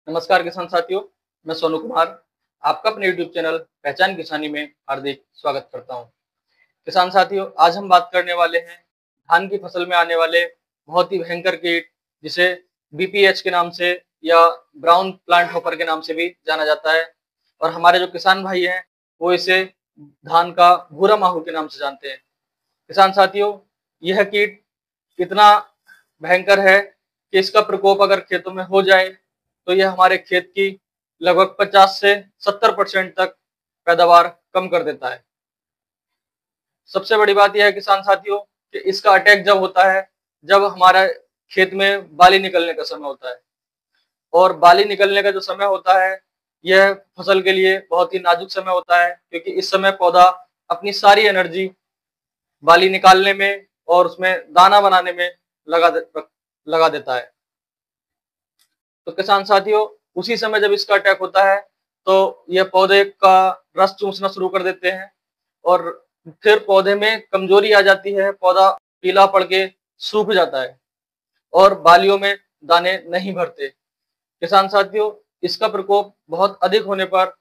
नमस्कार किसान साथियों, मैं सोनू कुमार आपका अपने यूट्यूब चैनल पहचान किसानी में हार्दिक स्वागत करता हूं। किसान साथियों, आज हम बात करने वाले हैं धान की फसल में आने वाले बहुत ही भयंकर कीट जिसे बीपीएच के नाम से या ब्राउन प्लांट हॉपर के नाम से भी जाना जाता है। और हमारे जो किसान भाई हैं वो इसे धान का भूरा माहू के नाम से जानते हैं। किसान साथियों, यह कीट इतना भयंकर है कि इसका प्रकोप अगर खेतों में हो जाए तो यह हमारे खेत की लगभग 50 से 70% तक पैदावार कम कर देता है। सबसे बड़ी बात यह है किसान साथियों कि इसका अटैक जब होता है जब हमारा खेत में बाली निकलने का समय होता है। और बाली निकलने का जो समय होता है यह फसल के लिए बहुत ही नाजुक समय होता है, क्योंकि इस समय पौधा अपनी सारी एनर्जी बाली निकालने में और उसमें दाना बनाने में लगा देता है। तो किसान साथियों, उसी समय जब इसका अटैक होता है तो यह पौधे का रस चूसना शुरू कर देते हैं और फिर पौधे में कमजोरी आ जाती है, पौधा पीला पड़ के सूख जाता है और बालियों में दाने नहीं भरते। किसान साथियों, इसका प्रकोप बहुत अधिक होने पर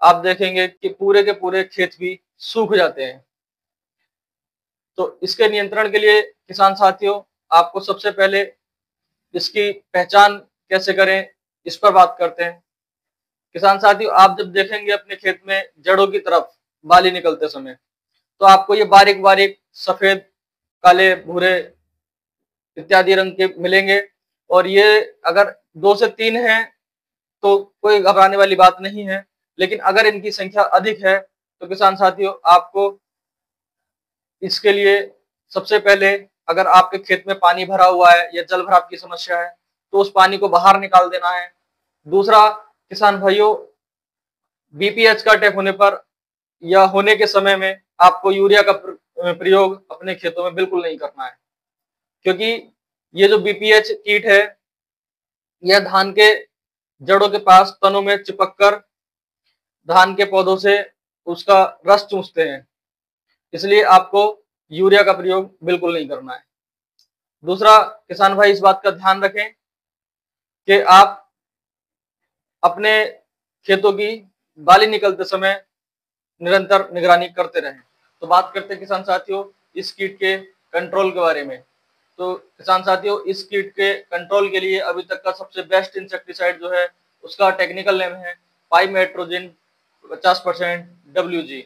आप देखेंगे कि पूरे के पूरे खेत भी सूख जाते हैं। तो इसके नियंत्रण के लिए किसान साथियों, आपको सबसे पहले इसकी पहचान कैसे करें इस पर बात करते हैं। किसान साथियों, आप जब देखेंगे अपने खेत में जड़ों की तरफ बाली निकलते समय तो आपको ये बारीक बारीक सफेद, काले, भूरे इत्यादि रंग के मिलेंगे। और ये अगर 2 से 3 हैं तो कोई घबराने वाली बात नहीं है, लेकिन अगर इनकी संख्या अधिक है तो किसान साथियों, आपको इसके लिए सबसे पहले, अगर आपके खेत में पानी भरा हुआ है या जल भराव की समस्या है तो उस पानी को बाहर निकाल देना है। दूसरा किसान भाइयों, बीपीएच का अटैक होने पर या होने के समय में आपको यूरिया का प्रयोग अपने खेतों में बिल्कुल नहीं करना है, क्योंकि ये जो बीपीएच कीट है यह धान के जड़ों के पास तनों में चिपक कर धान के पौधों से उसका रस चूसते हैं। इसलिए आपको यूरिया का प्रयोग बिल्कुल नहीं करना है। दूसरा किसान भाई, इस बात का ध्यान रखें कि आप अपने खेतों की बाली निकलते समय निरंतर निगरानी करते रहें। तो बात करते हैं किसान साथियों इस कीट के कंट्रोल के बारे में। तो किसान साथियों, इस कीट के कंट्रोल के लिए अभी तक का सबसे बेस्ट इंसेक्टिसाइड जो है उसका टेक्निकल नेम है पाइमेट्रोजिन 50% WG।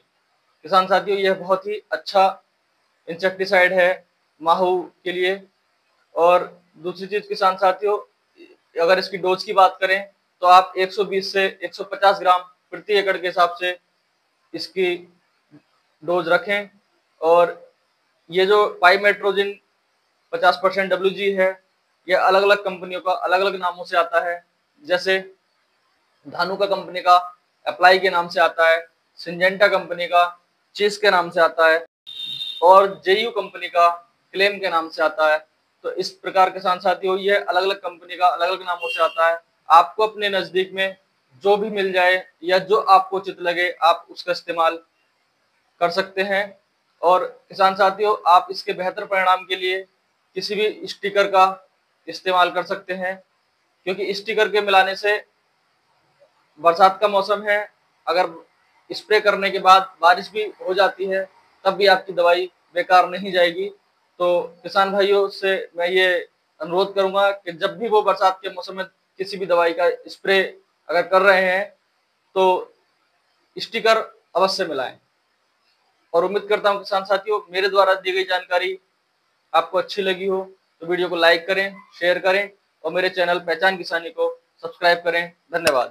किसान साथियों, यह बहुत ही अच्छा इंसेक्टिसाइड है माहू के लिए। और दूसरी चीज किसान साथियों, अगर इसकी डोज की बात करें तो आप 120 से 150 ग्राम प्रति एकड़ के हिसाब से इसकी डोज रखें। और ये जो पाइमेट्रोजिन 50% WG है यह अलग अलग कंपनियों का अलग अलग नामों से आता है। जैसे धानुका कंपनी का अप्लाई के नाम से आता है, सिंजेंटा कंपनी का चीज के नाम से आता है और जेयू कंपनी का क्लेम के नाम से आता है। तो इस प्रकार किसान साथियों, ये अलग अलग कंपनी का अलग अलग नामों से आता है। आपको अपने नजदीक में जो भी मिल जाए या जो आपको उचित लगे आप उसका इस्तेमाल कर सकते हैं। और किसान साथियों, आप इसके बेहतर परिणाम के लिए किसी भी स्टिकर का इस्तेमाल कर सकते हैं, क्योंकि स्टिकर के मिलाने से बरसात का मौसम है, अगर स्प्रे करने के बाद बारिश भी हो जाती है तब भी आपकी दवाई बेकार नहीं जाएगी। तो किसान भाइयों से मैं ये अनुरोध करूंगा कि जब भी वो बरसात के मौसम में किसी भी दवाई का स्प्रे अगर कर रहे हैं तो स्टिकर अवश्य मिलाएं। और उम्मीद करता हूं किसान साथियों, मेरे द्वारा दी गई जानकारी आपको अच्छी लगी हो तो वीडियो को लाइक करें, शेयर करें और मेरे चैनल पहचान किसानी को सब्सक्राइब करें। धन्यवाद।